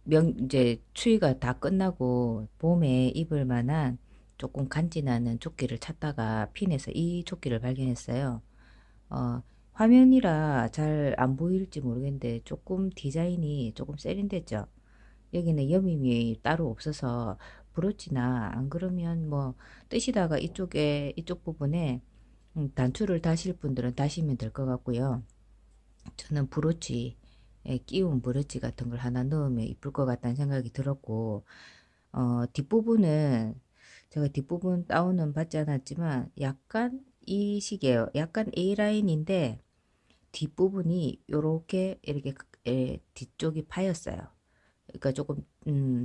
이제 추위가 다 끝나고 봄에 입을 만한 조금 간지나는 조끼를 찾다가 핀에서 이 조끼를 발견했어요. 어, 화면이라 잘 안 보일지 모르겠는데 조금 디자인이 조금 세련됐죠. 여기는 여밈이 따로 없어서 브로치나 안 그러면 뭐 뜨시다가 이쪽 부분에 단추를 다실 분들은 다시면 될 것 같고요. 저는 브로치에 끼운 브로치 같은 걸 하나 넣으면 이쁠 것 같다는 생각이 들었고, 뒷부분은 제가 뒷부분 다운은 받지 않았지만 약간 이 시계요. 약간 A라인인데 뒷부분이 요렇게 이렇게 뒤쪽이 파였어요. 그러니까 조금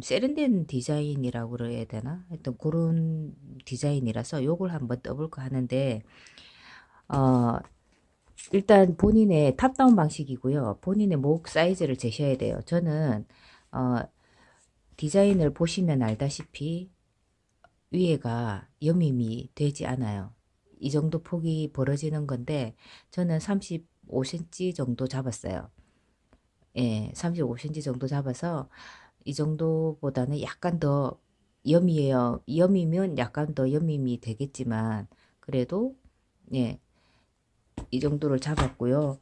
세련된 디자인이라고 그래야 되나? 하여튼 그런 디자인이라서 요걸 한번 떠볼까 하는데 어, 일단 본인의 탑다운 방식이고요. 본인의 목 사이즈를 재셔야 돼요. 저는 어, 디자인을 보시면 알다시피 위에가 여밈이 되지 않아요. 이 정도 폭이 벌어지는 건데 저는 35cm 정도 잡았어요. 예, 35cm 정도 잡아서 이 정도보다는 약간 더 염이에요. 염이면 약간 더 염임이 되겠지만 그래도 예, 이 정도를 잡았고요.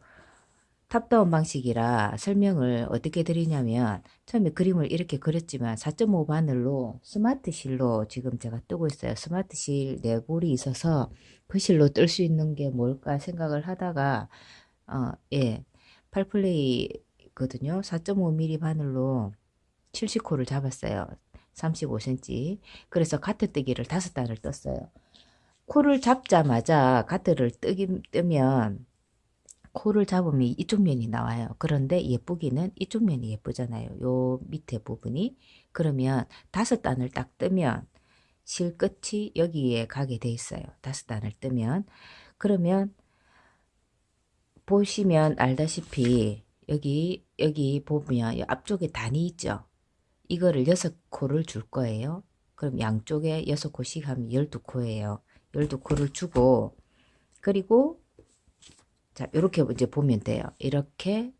탑다운 방식이라 설명을 어떻게 드리냐면 처음에 그림을 이렇게 그렸지만 4.5 바늘로 스마트 실로 지금 제가 뜨고 있어요. 스마트 실 네볼이 있어서 그 실로 뜰 수 있는 게 뭘까 생각을 하다가 예, 8플레이거든요. 4.5mm 바늘로 70코를 잡았어요. 35cm. 그래서 가트뜨기를 5단을 떴어요. 코를 잡자마자 가트를 뜨면 코를 잡으면 이쪽 면이 나와요. 그런데 예쁘기는 이쪽 면이 예쁘잖아요. 요 밑에 부분이. 그러면 5단을 딱 뜨면 실 끝이 여기에 가게 돼 있어요. 5단을 뜨면. 그러면 보시면 알다시피 여기 보면 앞쪽에 단이 있죠. 이거를 6코를 줄 거예요. 그럼 양쪽에 6코씩 하면 12코예요. 12코를 주고 그리고 자, 이렇게 이제 보면 돼요. 이렇게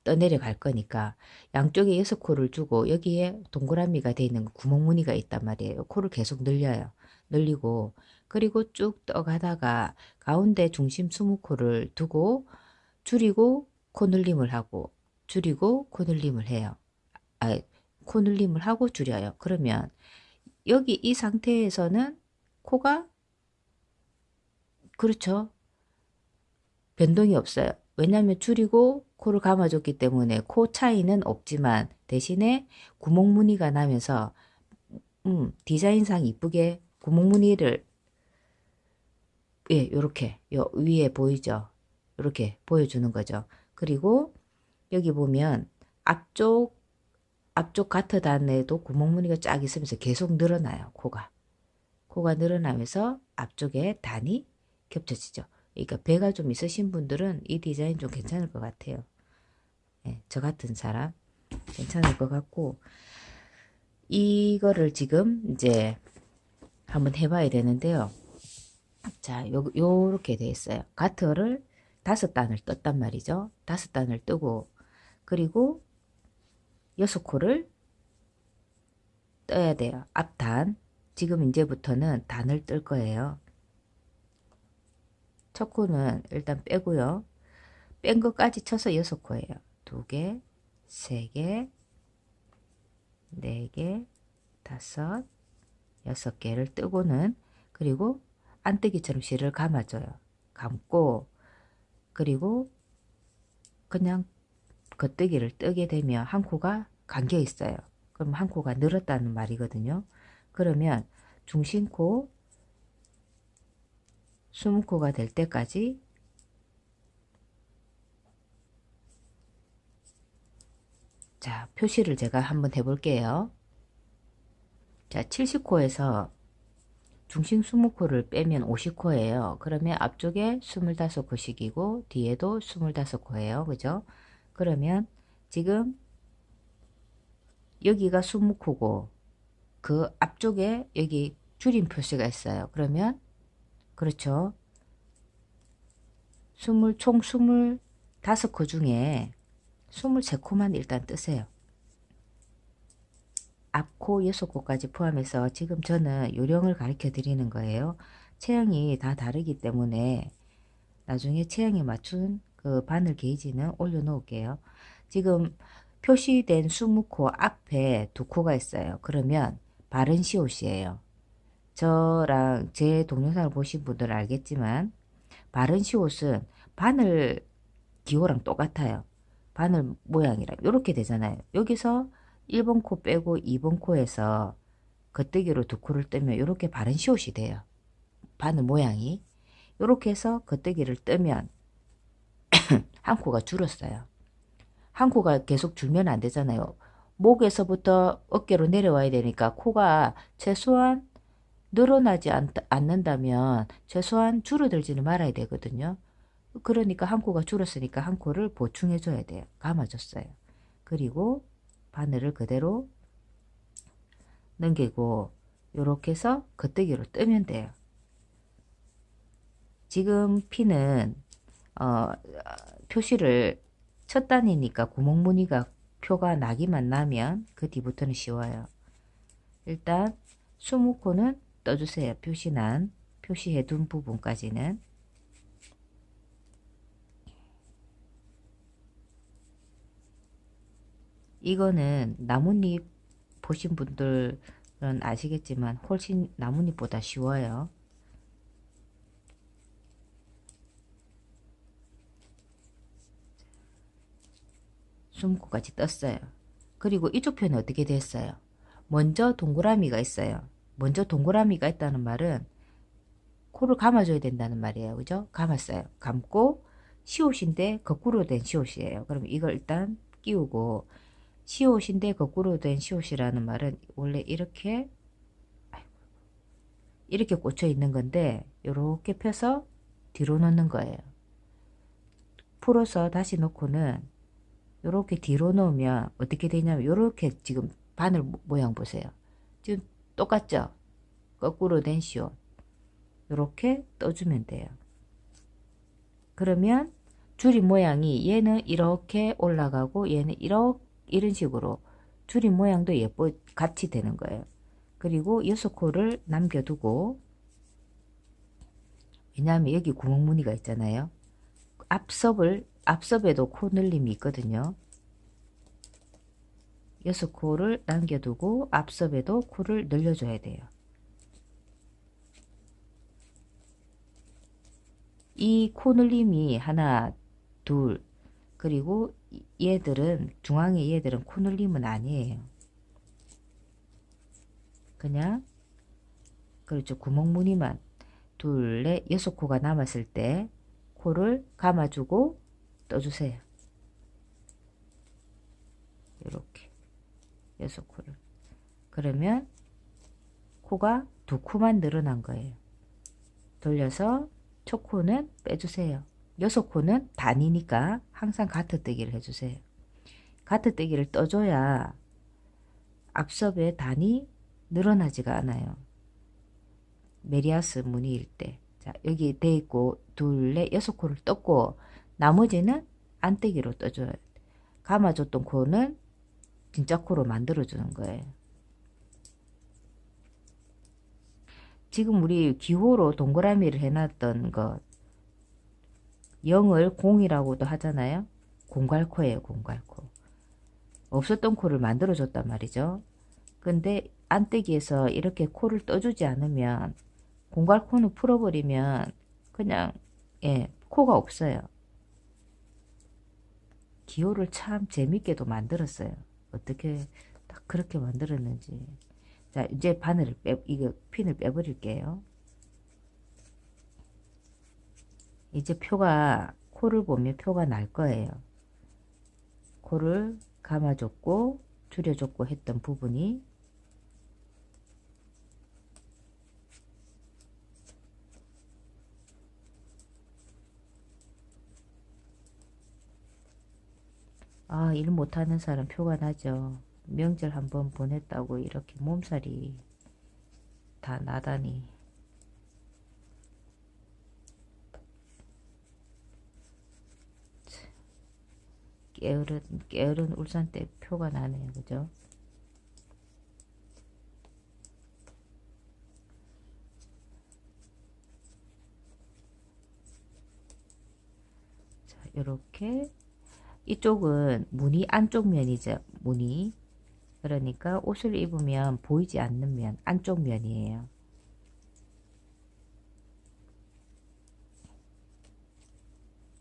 떠내려 갈 거니까 양쪽에 6코를 주고 여기에 동그라미가 되어 있는 구멍무늬가 있단 말이에요. 코를 계속 늘려요. 늘리고 그리고 쭉 떠가다가 가운데 중심 20코를 두고 줄이고 코 늘림을 하고 줄이고 코 늘림을 해요. 아, 코 늘림을 하고 줄여요. 그러면 여기 이 상태에서는 코가 그렇죠. 변동이 없어요. 왜냐하면 줄이고 코를 감아줬기 때문에 코 차이는 없지만 대신에 구멍 무늬가 나면서 디자인상 이쁘게 구멍 무늬를 예, 요렇게 요 위에 보이죠? 이렇게 보여주는 거죠. 그리고 여기 보면 앞쪽 가트단에도 구멍 무늬가 쫙 있으면서 계속 늘어나요. 코가 늘어나면서 앞쪽에 단이 겹쳐지죠. 그러니까 배가 좀 있으신 분들은 이 디자인 좀 괜찮을 것 같아요. 예, 저 같은 사람 괜찮을 것 같고 이거를 지금 이제 한번 해봐야 되는데요. 자, 요렇게 돼 있어요. 가트를 5단을 떴단 말이죠. 5단을 뜨고 그리고 6코를 떠야 돼요. 앞단. 지금 이제부터는 단을 뜰 거예요. 첫 코는 일단 빼고요. 뺀 것까지 쳐서 6코예요. 2개, 3개, 4개, 5, 6개를 뜨고는 그리고 안뜨기처럼 실을 감아줘요. 감고 그리고 그냥 겉뜨기를 뜨게 되면 한 코가 감겨 있어요. 그럼 한 코가 늘었다는 말이거든요. 그러면 중심코 20코가 될 때까지 자 표시를 제가 한번 해볼게요. 자 70코에서 중심 20코를 빼면 50코예요. 그러면 앞쪽에 25코씩이고 뒤에도 25코예요. 그죠? 그러면 지금 여기가 20코고 그 앞쪽에 여기 줄임 표시가 있어요. 그러면 그렇죠. 총 25코 중에 23코만 일단 뜨세요. 앞코, 여섯코까지 포함해서 지금 저는 요령을 가르쳐 드리는 거예요. 체형이 다 다르기 때문에 나중에 체형에 맞춘 그 바늘 게이지는 올려 놓을게요. 지금 표시된 20코 앞에 두 코가 있어요. 그러면 바른 시옷이에요. 저랑 제 동영상을 보신 분들은 알겠지만 바른 시옷은 바늘 기호랑 똑같아요. 바늘 모양이랑 이렇게 되잖아요. 여기서 1번 코 빼고 2번 코에서 겉뜨기로 두 코를 뜨면 이렇게 바른 시옷이 돼요. 바늘 모양이. 이렇게 해서 겉뜨기를 뜨면 한 코가 줄었어요. 한 코가 계속 줄면 안 되잖아요. 목에서부터 어깨로 내려와야 되니까 코가 최소한 늘어나지 않는다면 최소한 줄어들지는 말아야 되거든요. 그러니까 한 코가 줄었으니까 한 코를 보충해 줘야 돼요. 감아줬어요. 그리고 바늘을 그대로 넘기고 이렇게 해서 겉뜨기로 뜨면 돼요. 지금 피는 표시를 첫 단이니까 구멍무늬가 표가 나기만 나면 그 뒤부터는 쉬워요. 일단 20코는 떠주세요. 표시해 둔 부분까지는. 이거는 나뭇잎 보신 분들은 아시겠지만 훨씬 나뭇잎보다 쉬워요. 20코까지 떴어요. 그리고 이쪽 편은 어떻게 됐어요? 먼저 동그라미가 있어요. 먼저 동그라미가 있다는 말은 코를 감아줘야 된다는 말이에요. 그죠? 감았어요. 감고 시옷인데 거꾸로 된 시옷이에요. 그럼 이걸 일단 끼우고 시옷인데 거꾸로 된 시옷이라는 말은 원래 이렇게 꽂혀 있는 건데 이렇게 펴서 뒤로 놓는 거예요. 풀어서 다시 놓고는 이렇게 뒤로 놓으면 어떻게 되냐면 이렇게 지금 바늘 모양 보세요. 지금 똑같죠? 거꾸로 된 시옷 이렇게 떠주면 돼요. 그러면 줄임 모양이 얘는 이렇게 올라가고 얘는 이런 식으로 줄임 모양도 같이 되는 거예요. 그리고 6코를 남겨두고 왜냐하면 여기 구멍무늬가 있잖아요. 앞섭에도 코 늘림이 있거든요. 6코를 남겨두고 앞섭에도 코를 늘려줘야 돼요. 이 코 늘림이 하나, 둘, 그리고 얘들은 중앙의 얘들은 코 늘림은 아니에요. 그냥 그렇죠. 구멍무늬만 둘, 넷, 6코가 남았을 때 코를 감아주고 떠주세요. 이렇게 6코를. 그러면 코가 두 코만 늘어난 거예요. 돌려서 초코는 빼주세요. 6코는 단이니까 항상 가트뜨기를 해주세요. 가트뜨기를 떠줘야 앞섭의 단이 늘어나지가 않아요. 메리아스 무늬일 때. 자, 여기 돼 있고 둘, 넷, 6코를 떴고 나머지는 안뜨기로 떠줘요. 감아줬던 코는 진짜 코로 만들어주는 거예요. 지금 우리 기호로 동그라미를 해놨던 것 0을 공이라고도 하잖아요. 공갈코예요. 공갈코. 없었던 코를 만들어줬단 말이죠. 근데 안뜨기에서 이렇게 코를 떠주지 않으면 공갈코는 풀어버리면 그냥 코가 없어요. 기호를 참 재밌게도 만들었어요. 어떻게 딱 그렇게 만들었는지. 자, 이제 이거 핀을 빼버릴게요. 이제 코를 보면 표가 날 거예요. 코를 감아줬고 줄여줬고 했던 부분이 일 못하는 사람 표가 나죠. 명절 한번 보냈다고 이렇게 몸살이 다 나다니. 게으른 울산 때 표가 나네요. 그죠? 이렇게 이쪽은 무늬 안쪽 면이죠. 무늬. 그러니까 옷을 입으면 보이지 않는 면, 안쪽 면이에요.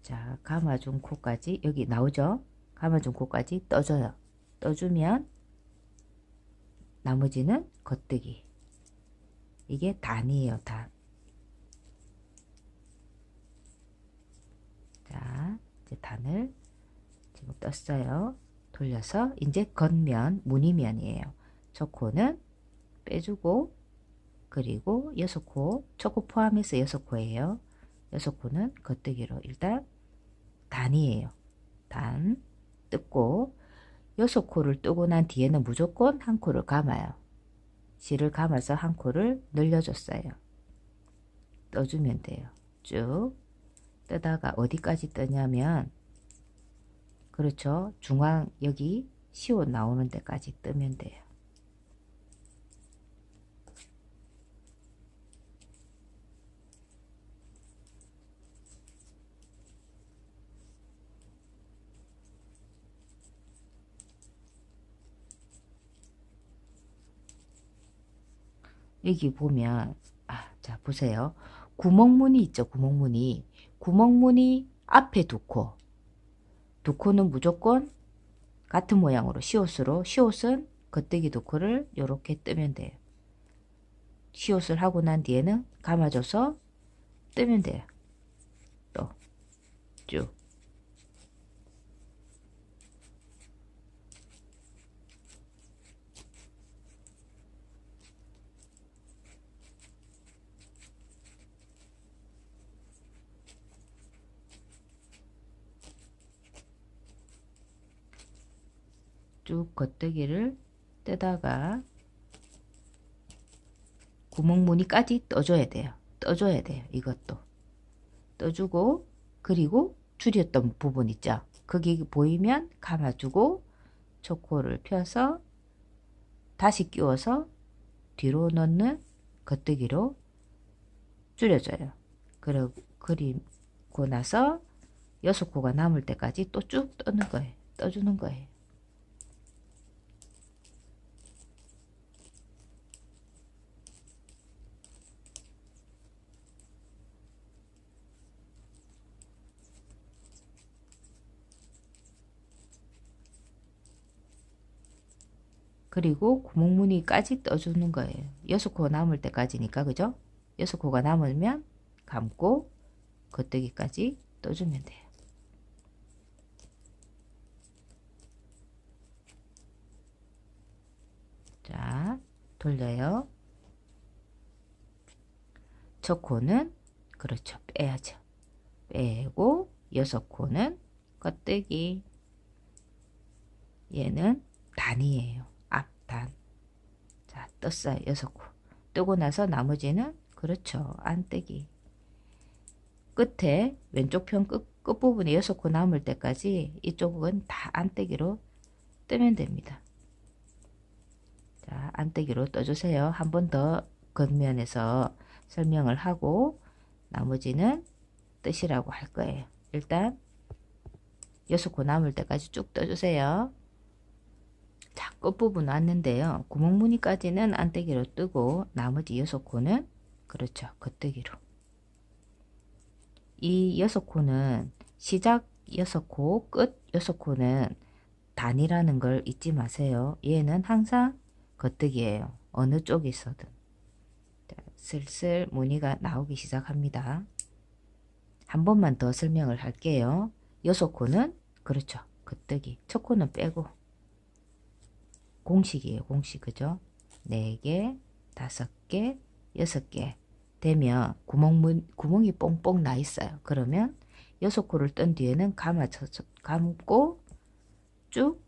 자, 감아준 코까지 여기 나오죠? 감아준 코까지 떠줘요. 떠주면 나머지는 겉뜨기. 이게 단이에요, 단. 자, 이제 단을 지금 떴어요. 돌려서 이제 겉면, 무늬면이에요. 저 코는 빼주고, 그리고 6코, 초코 포함해서 6코예요. 6코는 겉뜨기로 일단 단이에요. 단 뜯고 6코를 뜨고 난 뒤에는 무조건 한 코를 감아요. 실을 감아서 한 코를 늘려줬어요. 떠주면 돼요. 쭉 뜨다가 어디까지 뜨냐면 그렇죠. 중앙 여기 시옷 나오는 데까지 뜨면 돼요. 여기 보면 자 보세요. 구멍무늬 있죠. 구멍무늬. 구멍무늬 앞에 두 코. 두 코는 무조건 같은 모양으로 시옷으로 시옷은 겉뜨기 두 코를 이렇게 뜨면 돼요. 시옷을 하고 난 뒤에는 감아줘서 뜨면 돼요. 또 쭉. 쭉 겉뜨기를 뜨다가 구멍무늬까지 떠줘야 돼요. 떠줘야 돼요. 이것도 떠주고 그리고 줄였던 부분 있죠. 거기 보이면 감아주고 초코를 펴서 다시 끼워서 뒤로 넣는 겉뜨기로 줄여줘요. 그리고 나서 6코가 남을 때까지 또 쭉 떠는 거예요. 떠주는 거예요. 그리고 구멍무늬까지 떠주는 거예요. 6코 남을 때까지니까 그죠? 6코가 남으면 감고 겉뜨기까지 떠주면 돼요. 자, 돌려요. 첫 코는 그렇죠. 빼야죠. 빼고 6코는 겉뜨기. 얘는 단이에요. 앞단. 자, 떴어요. 6코. 뜨고 나서 나머지는 그렇죠. 안뜨기. 끝에 왼쪽 편 끝부분에 6코 남을 때까지 이쪽은 다 안뜨기로 뜨면 됩니다. 자, 안뜨기로 떠주세요. 한 번 더 겉면에서 설명을 하고 나머지는 뜨시라고 할 거예요. 일단 6코 남을 때까지 쭉 떠주세요. 자, 끝부분 왔는데요. 구멍무늬까지는 안뜨기로 뜨고 나머지 6코는 그렇죠. 겉뜨기로. 이 6코는 시작 6코, 끝 6코는 단이라는 걸 잊지 마세요. 얘는 항상 겉뜨기예요. 어느 쪽에 있어든. 자, 슬슬 무늬가 나오기 시작합니다. 한 번만 더 설명을 할게요. 6코는 그렇죠. 겉뜨기. 첫 코는 빼고 공식이에요. 공식 그죠? 4개, 5개, 6개 되면 구멍이 뽕뽕 나 있어요. 그러면 6코를 뜬 뒤에는 감고 쭉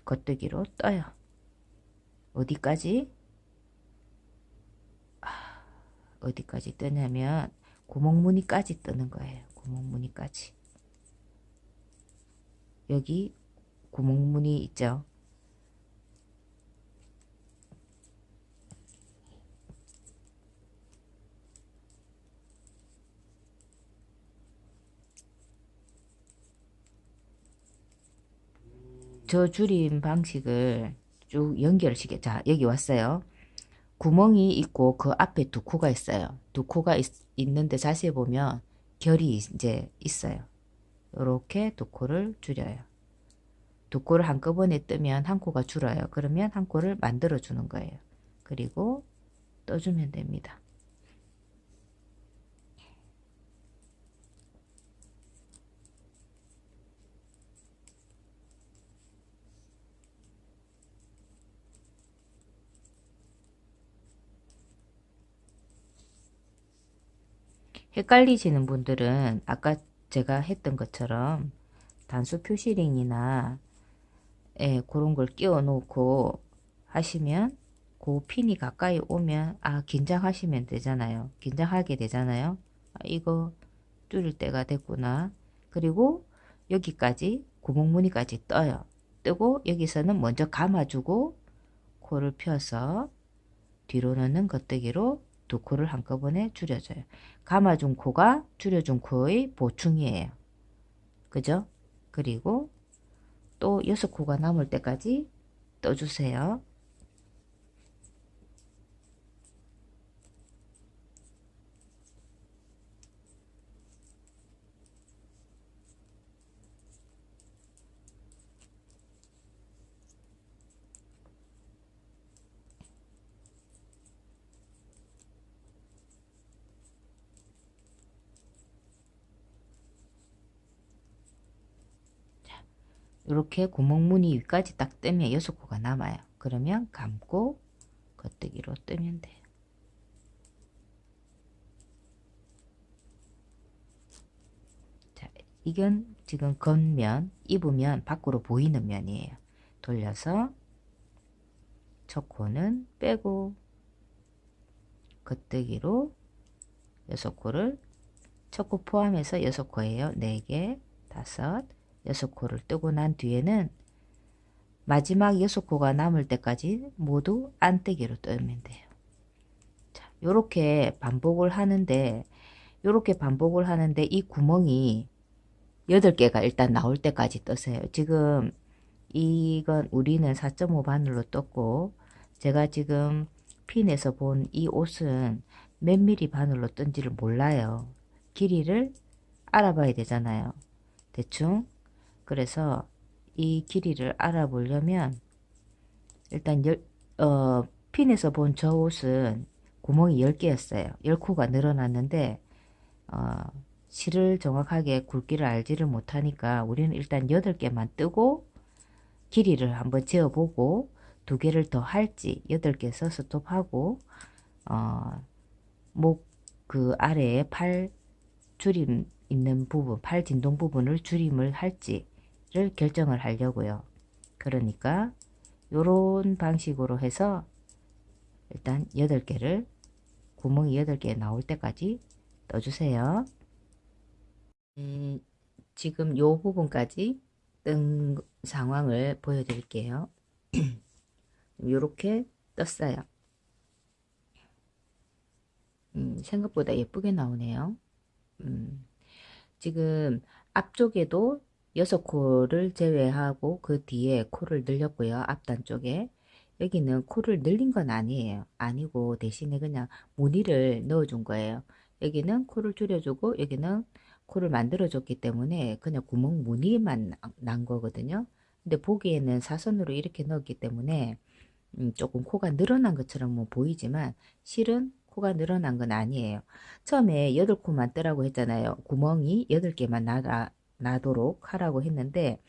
겉뜨기로 떠요. 어디까지? 어디까지 뜨냐면 구멍무늬까지 뜨는 거예요. 구멍무늬까지. 여기 구멍무늬 있죠? 저 줄임 방식을 쭉 연결시켜. 자, 여기 왔어요. 구멍이 있고 그 앞에 두 코가 있어요. 두 코가 있는데 자세히 보면 결이 이제 있어요. 이렇게 두 코를 줄여요. 두 코를 한꺼번에 뜨면 한 코가 줄어요. 그러면 한 코를 만들어 주는 거예요. 그리고 떠주면 됩니다. 헷갈리시는 분들은 아까 제가 했던 것처럼 단수 표시링이나 그런 걸 끼워 놓고 하시면 그 핀이 가까이 오면 긴장하시면 되잖아요. 긴장하게 되잖아요. 이거 줄일 때가 됐구나. 그리고 여기까지 구멍무늬까지 떠요. 뜨고 여기서는 먼저 감아주고 코를 펴서 뒤로 넣는 겉뜨기로 두 코를 한꺼번에 줄여줘요. 감아준 코가 줄여준 코의 보충이에요. 그죠? 그리고 또 6코가 남을 때까지 떠주세요. 이렇게 구멍무늬 위까지 딱 뜨면 6코가 남아요. 그러면 감고 겉뜨기로 뜨면 돼요. 자, 이건 지금 겉면, 입으면 밖으로 보이는 면이에요. 돌려서 첫 코는 빼고 겉뜨기로 6코를 첫 코 포함해서 6코예요. 4개, 5, 6코를 뜨고 난 뒤에는 마지막 6코가 남을 때까지 모두 안뜨기로 뜨면 돼요. 자, 요렇게 반복을 하는데 이 구멍이 8개가 일단 나올 때까지 뜨세요. 지금 이건 우리는 4.5 바늘로 떴고 제가 지금 핀에서 본 이 옷은 몇 미리 바늘로 뜬지를 몰라요. 길이를 알아봐야 되잖아요. 대충. 그래서 이 길이를 알아보려면 일단 핀에서 본 저 옷은 구멍이 10개였어요. 10코가 늘어났는데 어, 실을 정확하게 굵기를 알지를 못하니까 우리는 일단 8개만 뜨고 길이를 한번 재어보고 2개를 더 할지 8개 서 스톱하고 목 그 아래에 팔 줄임 있는 부분, 팔 진동 부분을 줄임을 할지를 결정을 하려고요. 그러니까 요런 방식으로 해서 일단 8개를 구멍이 8개 나올 때까지 떠주세요. 지금 요 부분까지 뜬 상황을 보여드릴게요. 이렇게 떴어요. 생각보다 예쁘게 나오네요. 지금 앞쪽에도 6코를 제외하고 그 뒤에 코를 늘렸고요. 앞단 쪽에. 여기는 코를 늘린 건 아니에요. 아니고 대신에 그냥 무늬를 넣어준 거예요. 여기는 코를 줄여주고 여기는 코를 만들어줬기 때문에 그냥 구멍 무늬만 난 거거든요. 근데 보기에는 사선으로 이렇게 넣었기 때문에 조금 코가 늘어난 것처럼 뭐 보이지만 실은 코가 늘어난 건 아니에요. 처음에 8코만 뜨라고 했잖아요. 구멍이 8개만 나도록 하라고 했는데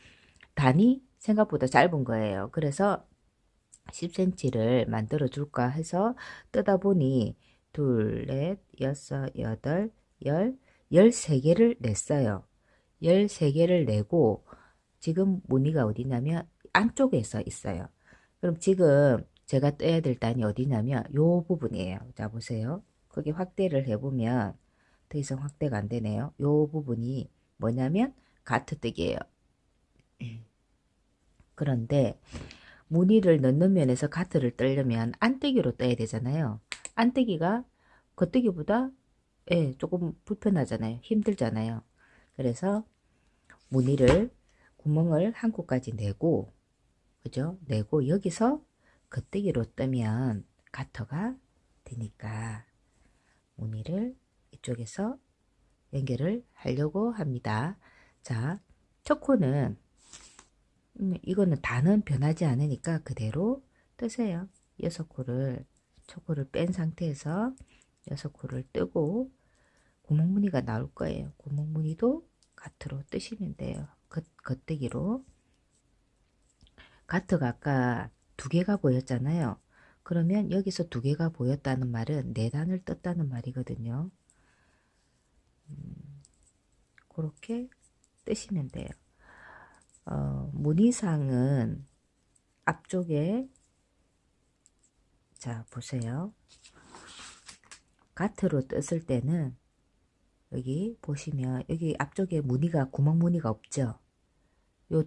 단이 생각보다 짧은 거예요. 그래서 10cm를 만들어 줄까 해서 뜨다 보니 둘, 넷, 여섯, 여덟, 13개를 냈어요. 13개를 내고 지금 무늬가 어디냐면 안쪽에서 있어요. 그럼 지금 제가 떼야 될 단이 어디냐면 요 부분이에요. 자 보세요. 거기 확대를 해보면 더 이상 확대가 안 되네요. 요 부분이 뭐냐면 가트뜨기예요. 그런데 무늬를 넣는 면에서 가트를 뜨려면 안뜨기로 떠야 되잖아요. 안뜨기가 겉뜨기보다 조금 불편하잖아요. 힘들잖아요. 그래서 무늬를 구멍을 한 코까지 내고 그죠? 내고 여기서 겉뜨기로 뜨면 가터가 되니까 무늬를 이쪽에서 연결을 하려고 합니다. 자, 첫 코는 이거는 단은 변하지 않으니까 그대로 뜨세요. 6코를 첫 코를 뺀 상태에서 6코를 뜨고 구멍무늬가 나올 거예요. 구멍무늬도 가트로 뜨시면 돼요. 겉뜨기로. 가트가 아까 두 개가 보였잖아요. 그러면 여기서 두 개가 보였다는 말은 네 단을 떴다는 말이거든요. 그렇게 뜨시면 돼요. 무늬상은 앞쪽에 자 보세요. 가트로 떴을 때는 여기 보시면 여기 앞쪽에 무늬가 구멍 무늬가 없죠. 요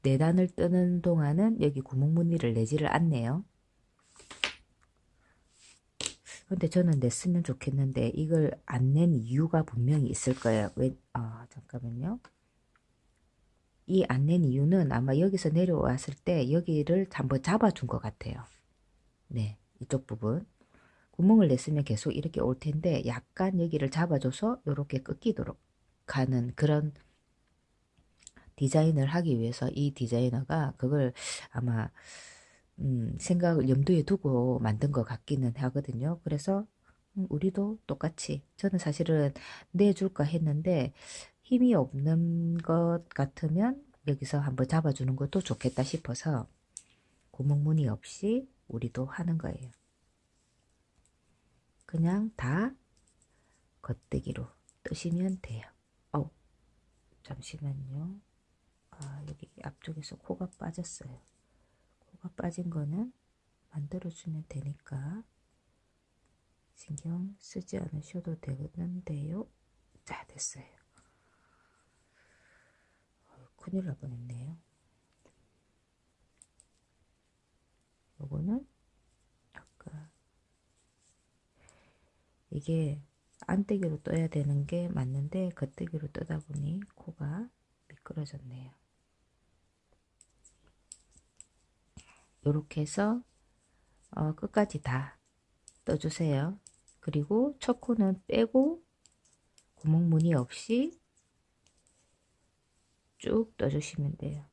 네 단을 뜨는 동안은 여기 구멍 무늬를 내지를 않네요. 근데 저는 냈으면 좋겠는데 이걸 안 낸 이유가 분명히 있을 거예요. 왜? 잠깐만요. 이 안 낸 이유는 아마 여기서 내려왔을 때 여기를 한번 잡아준 것 같아요. 네, 이쪽 부분. 구멍을 냈으면 계속 이렇게 올 텐데 약간 여기를 잡아줘서 이렇게 꺾이도록 가는 그런 디자인을 하기 위해서 이 디자이너가 그걸 아마 생각을 염두에 두고 만든 것 같기는 하거든요. 그래서 우리도 똑같이 저는 사실은 내줄까 했는데 힘이 없는 것 같으면 여기서 한번 잡아주는 것도 좋겠다 싶어서 구멍무늬 없이 우리도 하는 거예요. 그냥 다 겉뜨기로 뜨시면 돼요. 잠시만요. 여기 앞쪽에서 코가 빠졌어요. 코가 빠진 거는 만들어주면 되니까 신경 쓰지 않으셔도 되는데요. 자, 됐어요. 큰일 날 뻔했네요. 요거는 아까 이게 안뜨기로 떠야 되는 게 맞는데 겉뜨기로 뜨다 보니 코가 미끄러졌네요. 요렇게 해서 끝까지 다 떠주세요. 그리고 첫 코는 빼고 구멍 무늬 없이 쭉 떠주시면 돼요.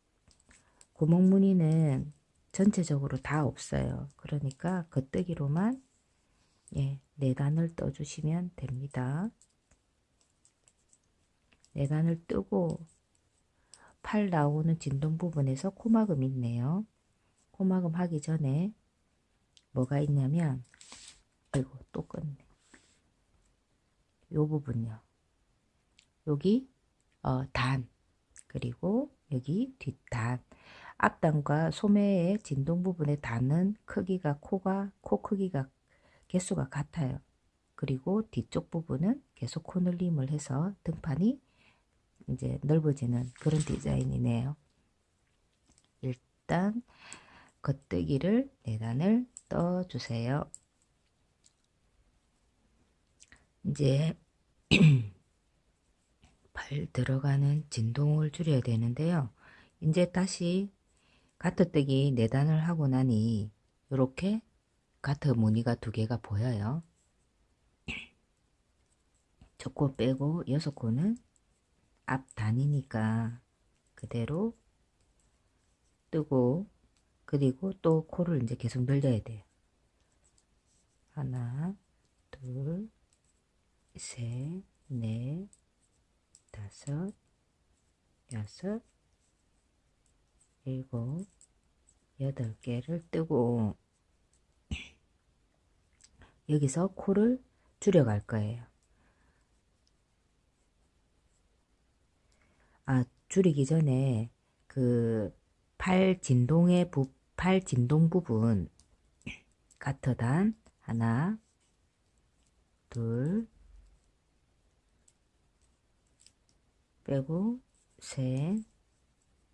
구멍 무늬는 전체적으로 다 없어요. 그러니까 겉뜨기로만 예, 4단을 떠주시면 됩니다. 4단을 뜨고 팔 나오는 진동 부분에서 코막음 있네요. 코막음 하기 전에 뭐가 있냐면 아이고 또 껐네. 요 부분요. 여기 단 그리고 여기 뒷단 앞단과 소매의 진동 부분의 단은 크기가 코 크기가 개수가 같아요. 그리고 뒤쪽 부분은 계속 코늘림을 해서 등판이 이제 넓어지는 그런 디자인이네요. 일단 겉뜨기를 4단을 떠주세요. 이제 팔 들어가는 진동을 줄여야 되는데요. 이제 다시 가트뜨기 4단을 하고 나니 이렇게 가트 무늬가 2개가 보여요. 첫 코 빼고 6코는 앞단이니까 그대로 뜨고 그리고 또 코를 이제 계속 늘려야 돼요. 하나, 둘, 셋, 넷, 다섯, 여섯, 일곱, 8개를 뜨고 여기서 코를 줄여갈 거예요. 줄이기 전에 그 팔 진동 부분 가터단 하나, 둘, 빼고 셋,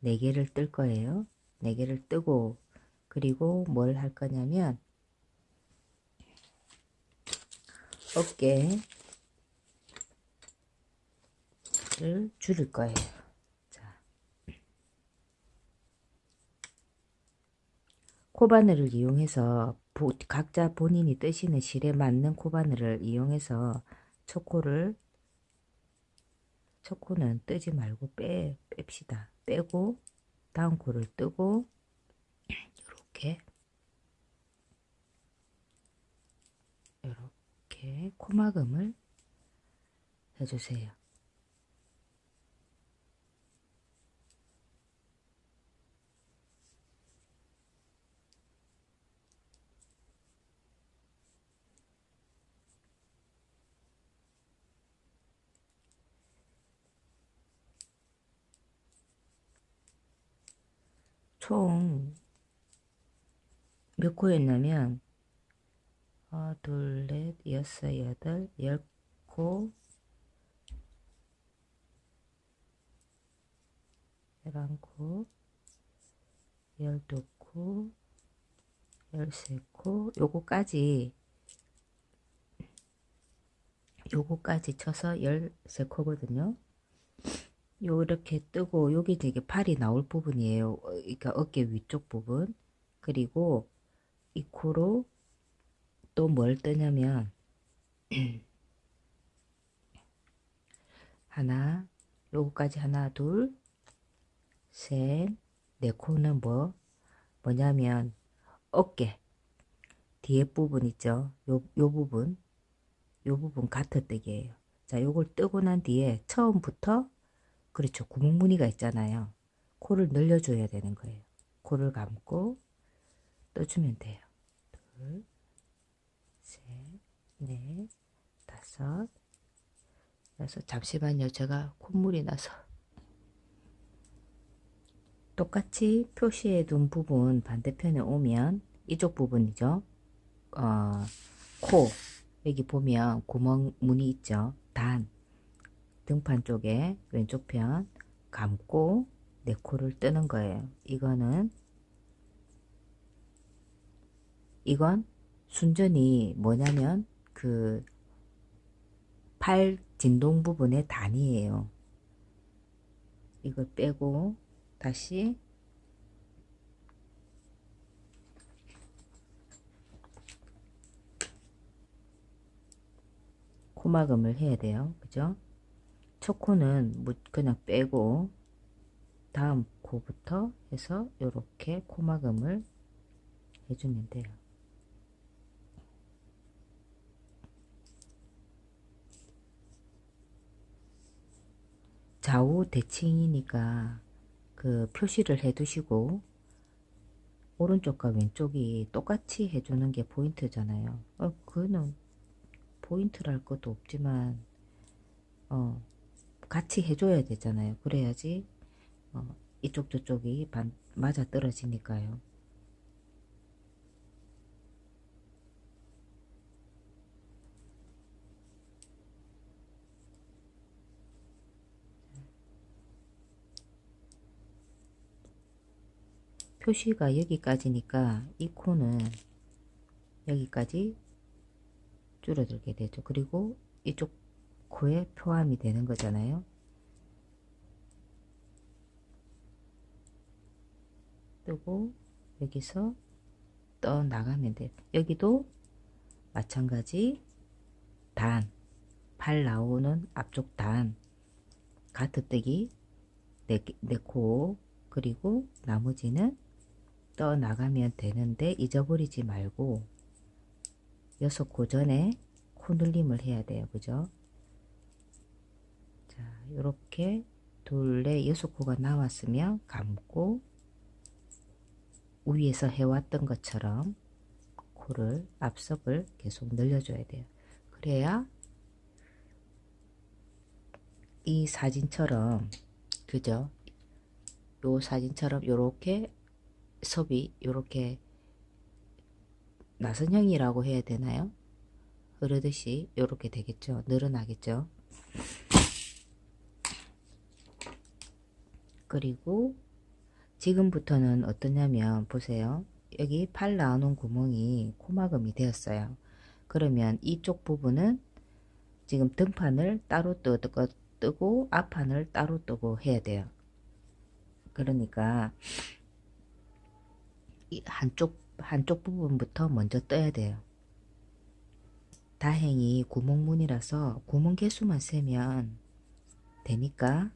4개를 뜰 거예요. 4개를 뜨고 그리고 뭘 할 거냐면 어깨를 줄일 거예요. 자, 코바늘을 이용해서 각자 본인이 뜨시는 실에 맞는 코바늘을 이용해서 초코는 뜨지 말고 뺍시다. 빼고 다음 코를 뜨고 이렇게 코막음을 해주세요. 총 몇 코였냐면 둘, 넷, 여섯, 여덟, 10코, 11코, 12코, 13코, 요거까지 쳐서 13코거든요. 요렇게 뜨고 여기 되게 팔이 나올 부분이에요. 그러니까 어깨 위쪽 부분. 그리고 이 코로 또 뭘 뜨냐면 요거까지 하나, 둘, 셋, 네 코는 뭐냐면 어깨 뒤에 부분 있죠. 요 부분 가트뜨기예요. 자, 요걸 뜨고 난 뒤에 처음부터 그렇죠. 구멍 무늬가 있잖아요. 코를 늘려줘야 되는 거예요. 코를 감고 떠주면 돼요. 둘, 셋, 넷, 다섯, 여섯. 잠시만요. 제가 콧물이 나서. 똑같이 표시해 둔 부분 반대편에 오면 이쪽 부분이죠. 코 여기 보면 구멍 무늬 있죠. 등판 쪽에 왼쪽 편 감고 내 코를 뜨는 거예요. 이건 순전히 뭐냐면 그 팔 진동 부분의 단이에요. 이걸 빼고 다시 코막음을 해야 돼요. 그죠? 첫 코는 그냥 빼고 다음 코부터 해서 이렇게 코막음을 해주면 돼요. 좌우 대칭이니까 그 표시를 해 두시고 오른쪽과 왼쪽이 똑같이 해주는 게 포인트잖아요. 그거는 포인트랄 것도 없지만 같이 해줘야 되잖아요. 그래야지 이쪽 저쪽이 맞아 떨어지니까요. 표시가 여기까지니까 이 코는 여기까지 줄어들게 되죠. 그리고 이쪽 코에 표함이 되는 거잖아요. 뜨고 여기서 떠 나가면 돼요. 여기도 마찬가지 팔 나오는 앞쪽 가트뜨기 4코 그리고 나머지는 떠 나가면 되는데 잊어버리지 말고 6코 전에 코 늘림을 해야 돼요. 그죠? 자, 요렇게 둘, 넷, 6코가 나왔으면 감고 위에서 해왔던 것처럼 코를 앞섭을 계속 늘려줘야 돼요. 그래야 이 사진처럼 그죠? 요 사진처럼 요렇게 섭이 요렇게 나선형이라고 해야 되나요? 흐르듯이 요렇게 되겠죠. 늘어나겠죠. 그리고 지금부터는 어떠냐면 보세요. 여기 팔 나오는 구멍이 코막음이 되었어요. 그러면 이쪽 부분은 지금 등판을 따로 뜨고 앞판을 따로 뜨고 해야 돼요. 그러니까 이 한쪽 한쪽 부분부터 먼저 떠야 돼요. 다행히 구멍무늬라서 구멍 개수만 세면 되니까.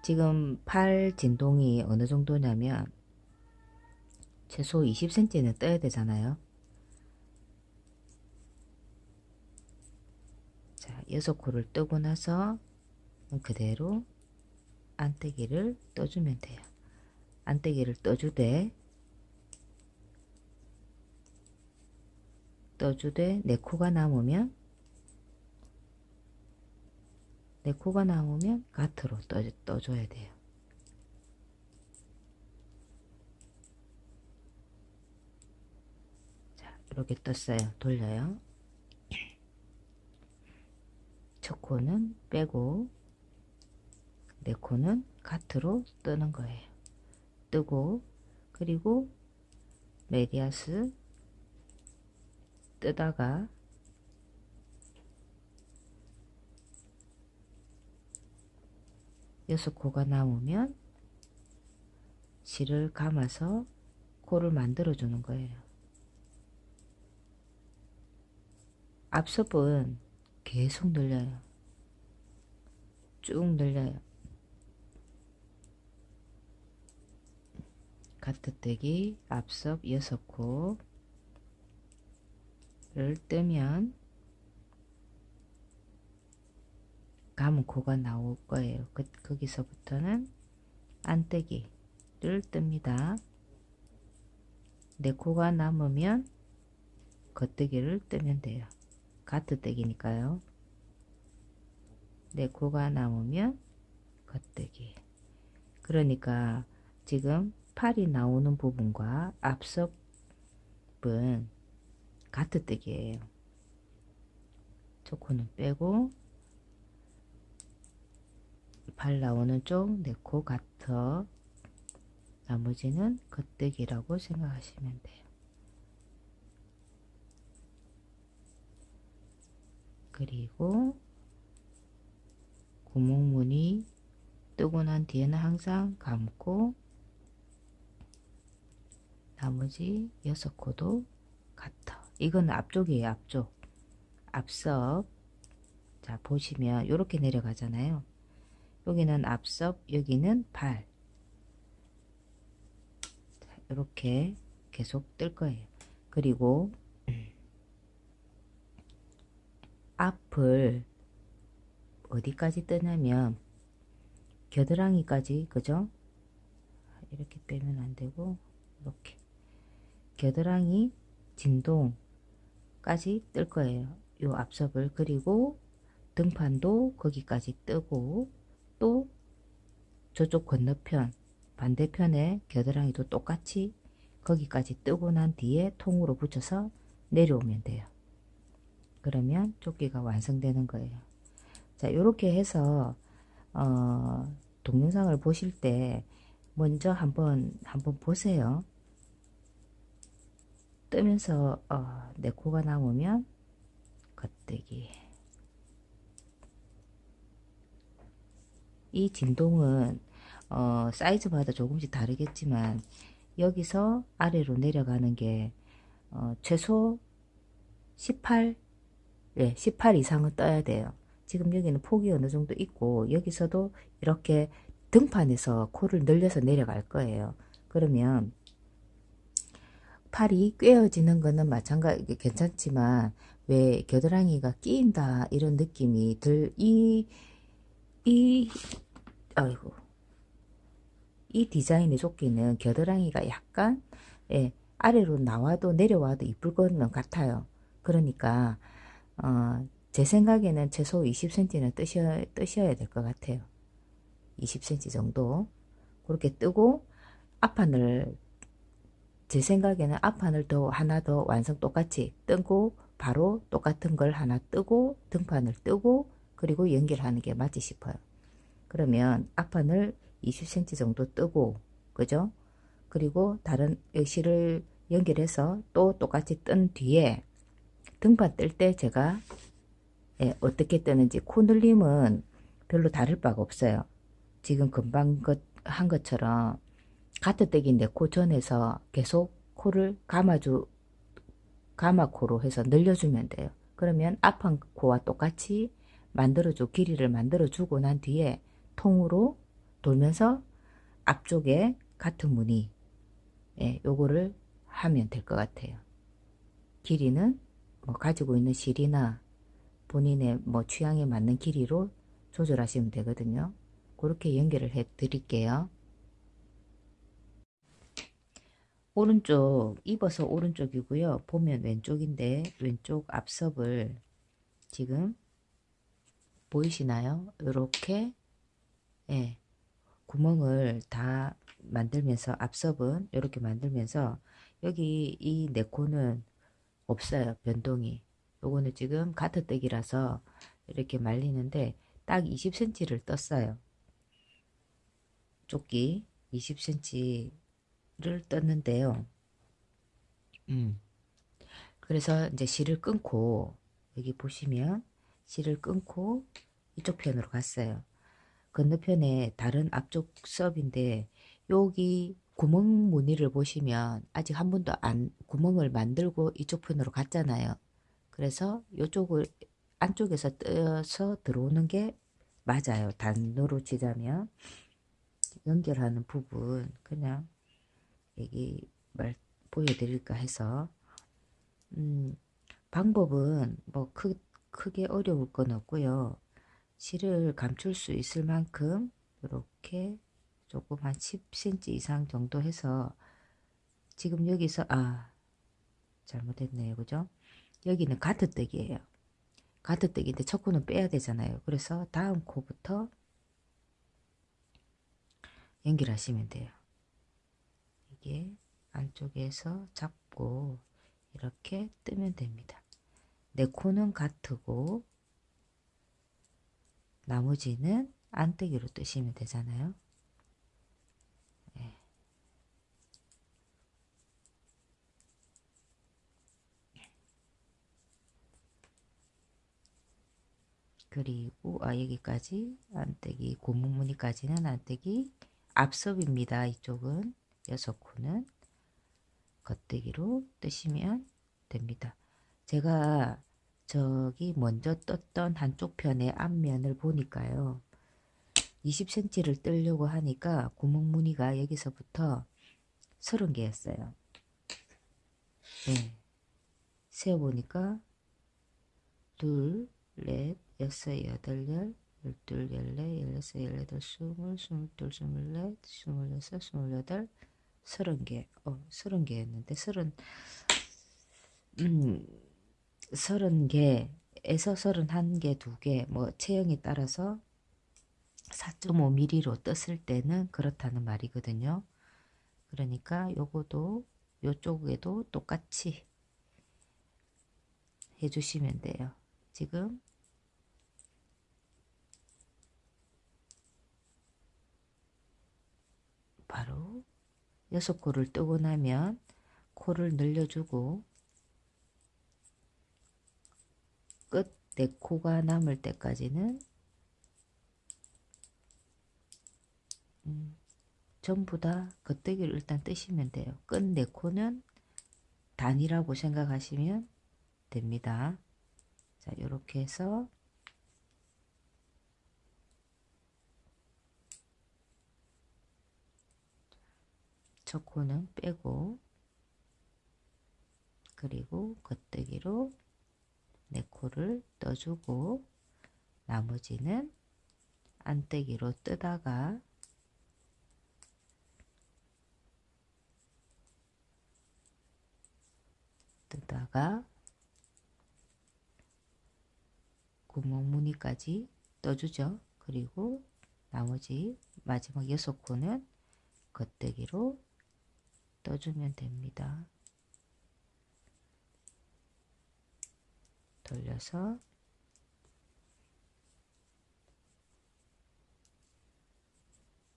지금 팔 진동이 어느 정도냐면 최소 20cm는 떠야 되잖아요. 자, 6코를 뜨고 나서 그대로 안떼기를 떠주면 돼요. 안떼기를 떠주되 4코가 남으면 가트로 떠줘야 돼요. 자, 이렇게 떴어요. 돌려요. 첫 코는 빼고 4코는 가트로 뜨는 거예요. 뜨고 그리고 메디아스 뜨다가 여섯 코가 남으면 실을 감아서 코를 만들어 주는 거예요. 앞섭은 계속 늘려요. 쭉 늘려요. 가트뜨기 앞섭 6코를 뜨면 감은 코가 나올 거예요. 거기서부터는 안뜨기를 뜹니다. 4코가 남으면 겉뜨기를 뜨면 돼요. 가트뜨기니까요. 4코가 남으면 겉뜨기. 그러니까 지금 팔이 나오는 부분과 앞섭은 가트뜨기예요. 첫 코는 빼고 팔 나오는 쪽 4코 가트, 나머지는 겉뜨기라고 생각하시면 돼요. 그리고 구멍무늬 뜨고 난 뒤에는 항상 감고 나머지 6코도 가트. 이건 앞쪽이에요. 앞쪽. 앞섭. 자, 보시면 이렇게 내려가잖아요. 여기는 앞섭, 여기는 팔. 자, 이렇게 계속 뜰 거예요. 그리고 앞을 어디까지 뜨냐면 겨드랑이까지, 그죠? 이렇게 빼면 안 되고 이렇게 겨드랑이 진동까지 뜰 거예요. 요 앞섭을. 그리고 등판도 거기까지 뜨고 또 저쪽 건너편 반대편에 겨드랑이도 똑같이 거기까지 뜨고 난 뒤에 통으로 붙여서 내려오면 돼요. 그러면 조끼가 완성되는 거예요. 자, 이렇게 해서 동영상을 보실 때 먼저 한번 보세요. 뜨면서 4코가 남으면 겉뜨기. 이 진동은 사이즈마다 조금씩 다르겠지만 여기서 아래로 내려가는 게 최소 18, 18 이상은 떠야 돼요. 지금 여기는 폭이 어느 정도 있고 여기서도 이렇게 등판에서 코를 늘려서 내려갈 거예요. 그러면 팔이 꿰어지는 거는 마찬가지 괜찮지만 왜 겨드랑이가 끼인다 이런 느낌이 아이고, 이 디자인의 조끼는 겨드랑이가 약간 아래로 나와도 내려와도 이쁠 거는 같아요. 그러니까 제 생각에는 최소 20cm는 뜨셔야 될 것 같아요. 20cm 정도 그렇게 뜨고 앞판을, 제 생각에는 앞판을 하나 더 완성 똑같이 뜨고 바로 똑같은 걸 하나 뜨고 등판을 뜨고 그리고 연결하는 게 맞지 싶어요. 그러면 앞판을 20cm 정도 뜨고, 그죠? 그리고 다른 실을 연결해서 또 똑같이 뜬 뒤에 등판 뜰 때 제가 어떻게 뜨는지, 코 늘림은 별로 다를 바가 없어요. 지금 금방 한 것처럼 가트뜨기 4코 전에서 계속 코를 가마코로 해서 늘려주면 돼요. 그러면 앞판 코와 똑같이 길이를 만들어주고 난 뒤에 통으로 돌면서 앞쪽에 같은 무늬, 예, 요거를 하면 될 것 같아요. 길이는 뭐 가지고 있는 실이나 본인의 뭐 취향에 맞는 길이로 조절하시면 되거든요. 그렇게 연결을 해 드릴게요. 오른쪽 입어서 오른쪽이고요. 보면 왼쪽인데 왼쪽 앞섭을 지금 보이시나요? 이렇게, 예, 구멍을 다 만들면서 앞섭은 이렇게 만들면서 여기 이 네 코는 없어요. 변동이. 요거는 지금 가트뜨기라서 이렇게 말리는데 딱 20cm를 떴어요. 조끼 20cm를 떴는데요. 그래서 이제 실을 끊고 여기 보시면 실을 끊고 이쪽 편으로 갔어요. 건너편에 다른 앞쪽 섭인데 여기 구멍 무늬를 보시면 아직 한 번도 구멍을 만들고 이쪽 편으로 갔잖아요. 그래서 이쪽을 안쪽에서 떠서 들어오는 게 맞아요. 단으로 치자면 연결하는 부분 그냥 여기 보여드릴까 해서 방법은 뭐 크게 어려울 건 없고요. 실을 감출 수 있을 만큼 이렇게 조금 한 10cm 이상 정도 해서 지금 여기서 잘못했네요. 그죠? 여기는 가트뜨기예요. 가트뜨기인데 첫 코는 빼야 되잖아요. 그래서 다음 코부터 연결하시면 돼요. 이게 안쪽에서 잡고 이렇게 뜨면 됩니다. 네 코는 같고 나머지는 안뜨기로 뜨시면 되잖아요. 네. 그리고 여기까지 안뜨기 고무무늬까지는 안뜨기 앞섭입니다. 이쪽은 6코는 겉뜨기로 뜨시면 됩니다. 제가 저기 먼저 떴던 한쪽 편의 앞면을 보니까요. 20cm를 뜨려고 하니까 구멍 무늬가 여기서부터 30개였어요. 네. 세어보니까 둘, 넷, 여섯, 여덟, 열둘, 열네, 열여섯, 열여덟, 스물, 스물둘, 스물넷, 스물여섯, 스물여덟, 30개. 30개였는데 30개에서 31개, 2개 뭐 체형에 따라서 4.5mm로 떴을 때는 그렇다는 말이거든요. 그러니까 요거도 요쪽에도 똑같이 해주시면 돼요. 지금 바로 6코를 뜨고 나면 코를 늘려주고 끝 4코가 남을 때까지는 전부 다 겉뜨기를 일단 뜨시면 돼요. 끝 4코는 단이라고 생각하시면 됩니다. 자, 이렇게 해서 첫 코는 빼고 그리고 겉뜨기로 4코를 떠주고 나머지는 안뜨기로 뜨다가 구멍 무늬까지 떠주죠. 그리고 나머지 마지막 6코는 겉뜨기로 떠주면 됩니다. 돌려서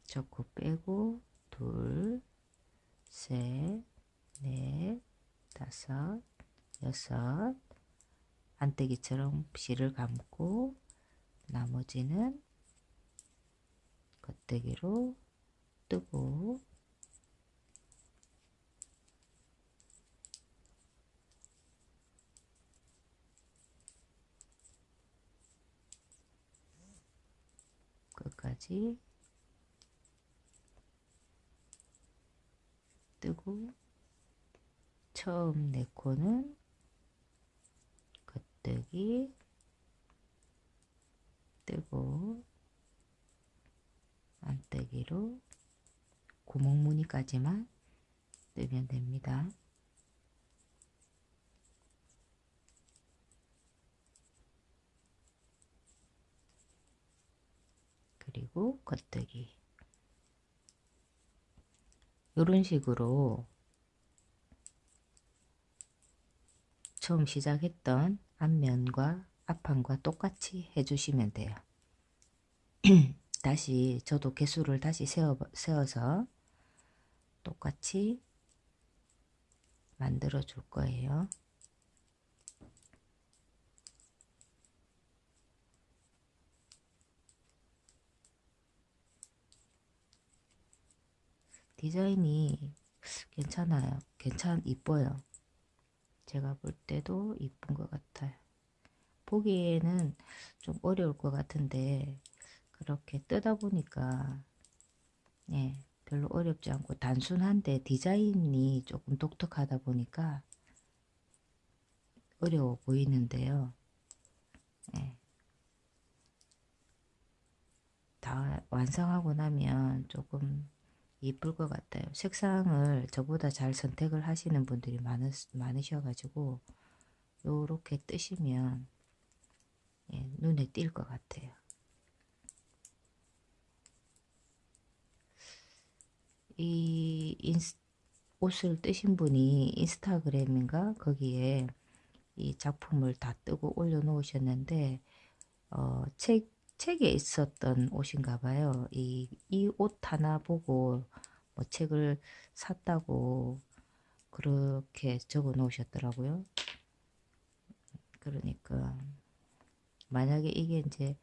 저 코 빼고 둘, 셋, 넷, 다섯, 여섯 안뜨기처럼 실을 감고 나머지는 겉뜨기로 뜨고 여기까지 뜨고, 처음 네 코는 겉뜨기 뜨고 안뜨기로 구멍 무늬까지만 뜨면 됩니다. 그리고 겉뜨기. 이런 식으로 처음 시작했던 앞면과 앞판과 똑같이 해주시면 돼요. 다시 저도 개수를 다시 세워서 똑같이 만들어 줄 거예요. 디자인이 괜찮아요. 이뻐요. 제가 볼 때도 이쁜 것 같아요. 보기에는 좀 어려울 것 같은데 그렇게 뜨다 보니까 예, 별로 어렵지 않고 단순한데 디자인이 조금 독특하다 보니까 어려워 보이는데요. 예, 다 완성하고 나면 조금 이쁠 것 같아요. 색상을 저보다 잘 선택을 하시는 분들이 많으셔가지고 요렇게 뜨시면 예, 눈에 띌 것 같아요. 이 옷을 뜨신 분이 인스타그램인가 거기에 이 작품을 다 뜨고 올려놓으셨는데 책에 있었던 옷인가 봐요. 이 옷 하나 보고 뭐 책을 샀다고 그렇게 적어 놓으셨더라고요. 그러니까 만약에 이게 이제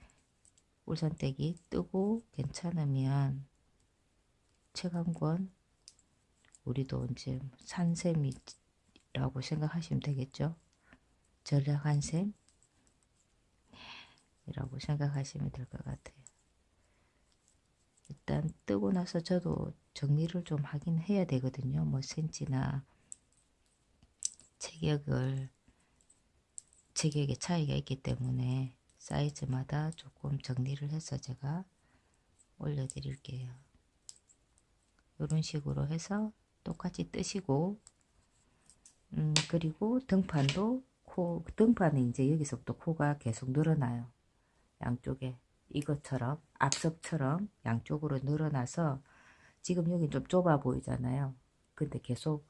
울산댁이 뜨고 괜찮으면 책 한 권 우리도 이제 산 셈이라고 생각하시면 되겠죠. 절약한 셈이라고 생각하시면 될 것 같아요. 일단 뜨고 나서 저도 정리를 좀 하긴 해야 되거든요. 뭐 센치나 체격의 차이가 있기 때문에 사이즈마다 조금 정리를 해서 제가 올려드릴게요. 이런 식으로 해서 똑같이 뜨시고 그리고 등판도 등판은 이제 여기서부터 코가 계속 늘어나요. 양쪽에 이것처럼 앞섭처럼 양쪽으로 늘어나서 지금 여기 좀 좁아 보이잖아요. 근데 계속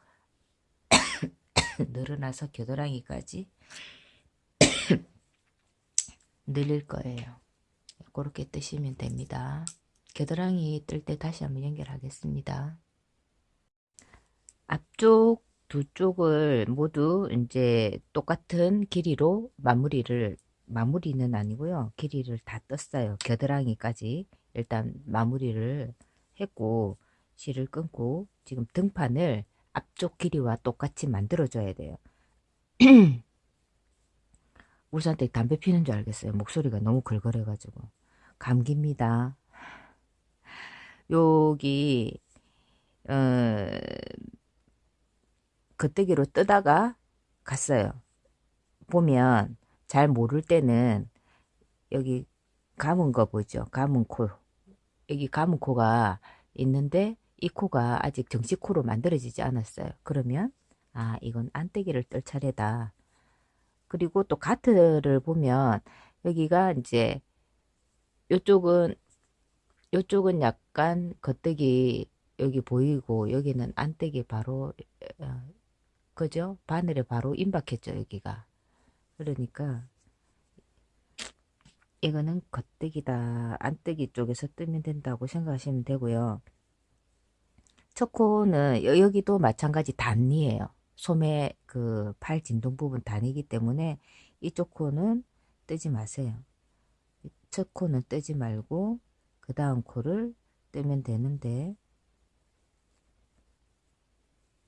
늘어나서 겨드랑이까지 늘릴 거예요. 그렇게 뜨시면 됩니다. 겨드랑이 뜰 때 다시 한번 연결하겠습니다. 앞쪽 두 쪽을 모두 이제 똑같은 길이로 마무리는 아니고요. 길이를 다 떴어요. 겨드랑이까지 일단 마무리를 했고 실을 끊고 지금 등판을 앞쪽 길이와 똑같이 만들어 줘야 돼요. 울산댁 담배 피는 줄 알겠어요. 목소리가 너무 걸걸해 가지고 감기입니다. 여기 어, 겉뜨기로 뜨다가 갔어요. 보면 잘 모를 때는 여기 감은 거 보죠. 감은 코. 여기 감은 코가 있는데 이 코가 아직 정식 코로 만들어지지 않았어요. 그러면 아 이건 안떼기를 뜰 차례다. 그리고 또 가트를 보면 여기가 이제 요쪽은 약간 겉뜨기 여기 보이고 여기는 안떼기 바로 그죠? 바늘에 바로 임박했죠 여기가. 그러니까 이거는 겉뜨기다 안뜨기 쪽에서 뜨면 된다고 생각하시면 되고요. 첫 코는 여기도 마찬가지 단이에요. 소매 그 팔 진동 부분 단이기 때문에 이쪽 코는 뜨지 마세요. 첫 코는 뜨지 말고 그 다음 코를 뜨면 되는데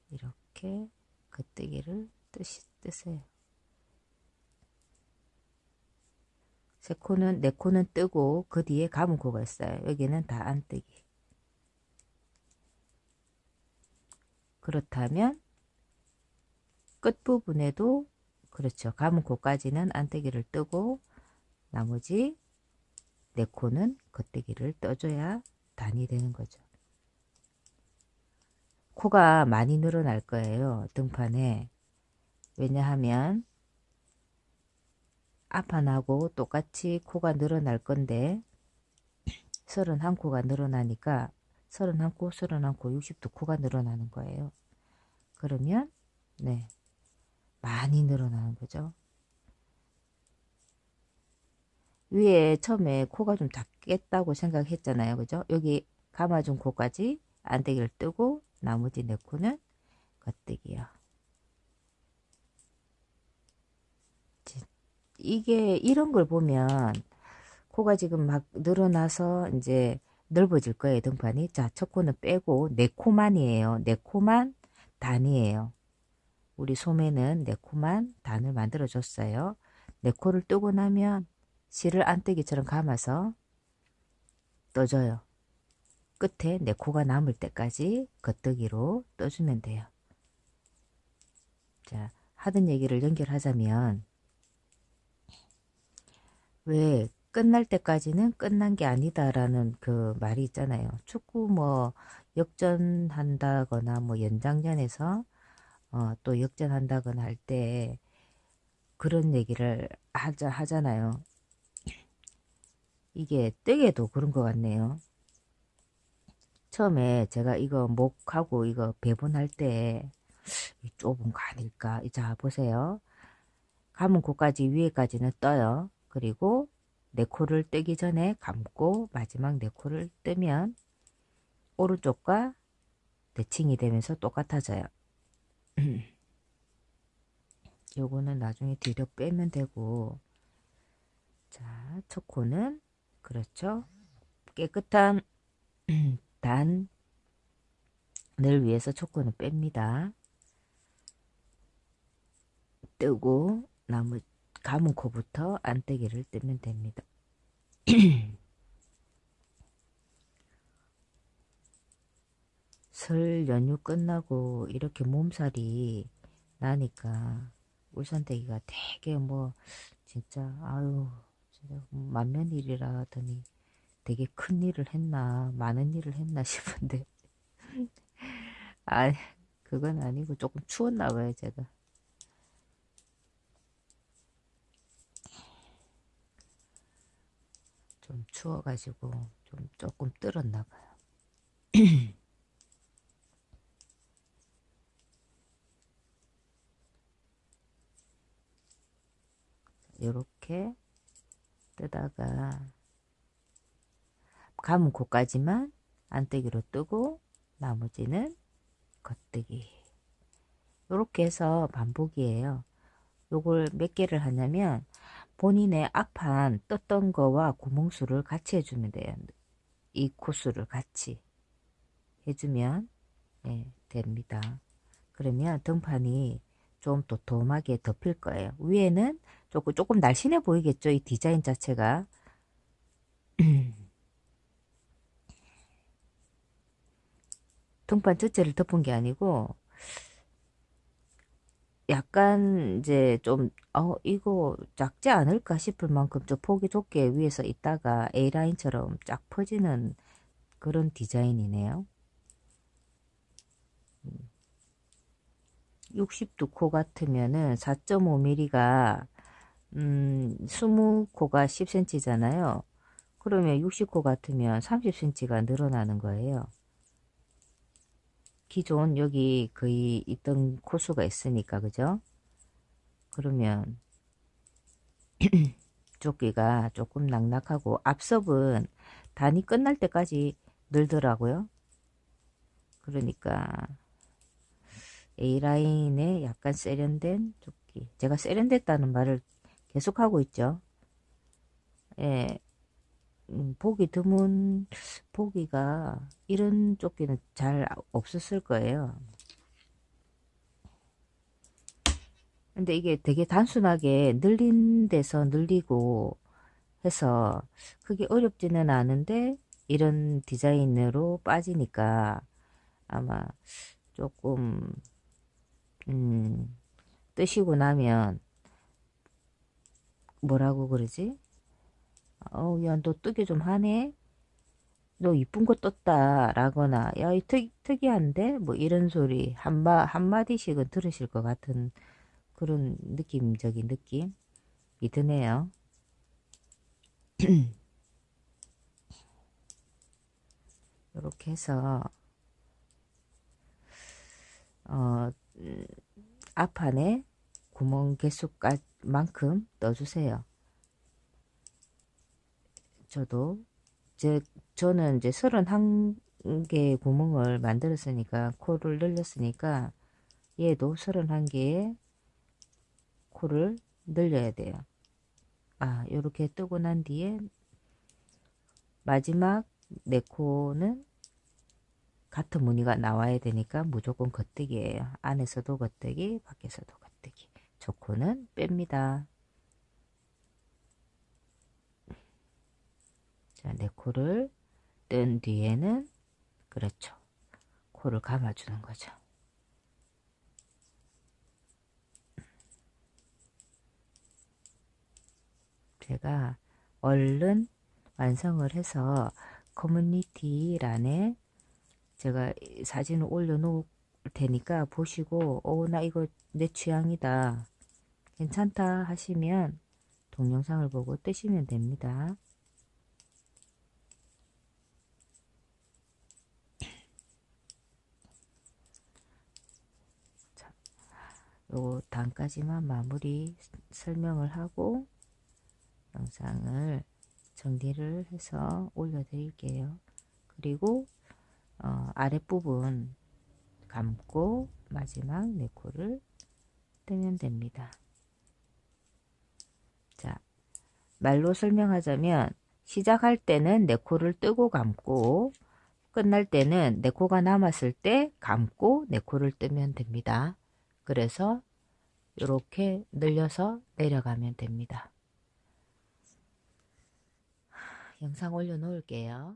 이렇게 겉뜨기를 뜨세요. 세 코는, 네 코는 뜨고 그 뒤에 감은 코가 있어요. 여기는 다 안 뜨기. 그렇다면 끝부분에도 그렇죠. 감은 코까지는 안뜨기를 뜨고 나머지 네 코는 겉뜨기를 떠줘야 단이 되는 거죠. 코가 많이 늘어날 거예요. 등판에. 왜냐하면 앞판하고 똑같이 코가 늘어날 건데 31코가 늘어나니까 31코, 31코, 62코가 늘어나는 거예요. 그러면 네, 많이 늘어나는 거죠. 위에 처음에 코가 좀 닿겠다고 생각했잖아요. 그죠? 여기 감아준 코까지 안대기를 뜨고 나머지 네 코는 겉대기요. 이게 이런 걸 보면 코가 지금 막 늘어나서 이제 넓어질 거예요. 등판이. 자, 첫 코는 빼고 네 코만이에요. 네 코만 단이에요. 우리 소매는 네 코만 단을 만들어 줬어요. 네 코를 뜨고 나면 실을 안뜨기처럼 감아서 떠줘요. 끝에 네 코가 남을 때까지 겉뜨기로 떠주면 돼요. 자, 하던 얘기를 연결하자면 왜 끝날 때까지는 끝난 게 아니다라는 그 말이 있잖아요. 축구 뭐 역전한다거나 뭐 연장전에서 또 역전한다거나 할 때 그런 얘기를 하잖아요. 이게 뜨개도 그런 것 같네요. 처음에 제가 이거 목하고 이거 배분할 때 좁은 거 아닐까? 자, 보세요. 감은 코까지 위에까지는 떠요. 그리고 네 코를 뜨기 전에 감고 마지막 네 코를 뜨면 오른쪽과 대칭이 되면서 똑같아져요. 요거는 나중에 뒤로 빼면 되고, 자, 첫 코는 그렇죠. 깨끗한 단을 위해서 첫 코는 뺍니다. 뜨고 나무 감은 코부터 안뜨기를 뜨면 됩니다. 설 연휴 끝나고 이렇게 몸살이 나니까 울산대기가 되게 뭐 진짜 아유 진짜 만면일이라 하더니 되게 큰 일을 했나 많은 일을 했나 싶은데 아 그건 아니고 조금 추웠나 봐요 제가. 좀 추워가지고 좀 조금 떨었나 봐요. 요렇게 뜨다가 감은 코까지만 안뜨기로 뜨고 나머지는 겉뜨기. 요렇게 해서 반복이에요. 요걸 몇 개를 하냐면 본인의 앞판 떴던 거와 구멍수를 같이 해주면 돼요. 이 코수를 같이 해주면 됩니다. 그러면 등판이 좀 도톰하게 덮일 거예요. 위에는 조금 날씬해 보이겠죠. 이 디자인 자체가. 등판 전체를 덮은 게 아니고 약간 이제 좀 이거 작지 않을까 싶을 만큼 좀 폭이 좁게 위에서 있다가 A라인처럼 쫙 퍼지는 그런 디자인이네요. 62코 같으면은 4.5mm가 20코가 10cm잖아요. 그러면 60코 같으면 30cm가 늘어나는 거예요. 기존 여기 거의 있던 코수가 있으니까 그죠? 그러면 조끼가 조금 낙낙하고 앞섭은 단이 끝날 때까지 늘더라고요. 그러니까 A라인에 약간 세련된 조끼. 제가 세련됐다는 말을 계속하고 있죠. 예, 보기 드문 보기가 이런 조끼는 잘 없었을 거예요. 근데 이게 되게 단순하게 늘린 데서 늘리고 해서 그게 어렵지는 않은데 이런 디자인으로 빠지니까 아마 조금 음, 뜨시고 나면 뭐라고 그러지? 야, 너 뜨개 좀 하네? 너 이쁜 거 떴다 라거나 야, 이 특이한데? 뭐 이런 소리 한마디씩은 들으실 것 같은 그런 느낌적인 느낌이 드네요. 이렇게 해서 어, 앞판에 구멍 개수만큼 넣어주세요. 저도 제 저는 이제 31개 구멍을 만들었으니까 코를 늘렸으니까 얘도 31개의 코를 늘려야 돼요. 요렇게 뜨고 난 뒤에 마지막 네 코는 같은 무늬가 나와야 되니까 무조건 겉뜨기예요. 안에서도 겉뜨기, 밖에서도 겉뜨기. 저 코는 뺍니다. 자, 네 코를 뜬 뒤에는 그렇죠. 코를 감아주는 거죠. 제가 얼른 완성을 해서 커뮤니티란에 제가 사진을 올려놓을 테니까 보시고 나 이거 내 취향이다 괜찮다 하시면 동영상을 보고 뜨시면 됩니다. 자, 요 단까지만 마무리 설명을 하고 영상을 정리를 해서 올려드릴게요. 그리고 아랫부분 감고 마지막 네 코를 뜨면 됩니다. 자, 말로 설명하자면 시작할 때는 네 코를 뜨고 감고 끝날 때는 네 코가 남았을 때 감고 네 코를 뜨면 됩니다. 그래서 이렇게 늘려서 내려가면 됩니다. 영상 올려 놓을게요.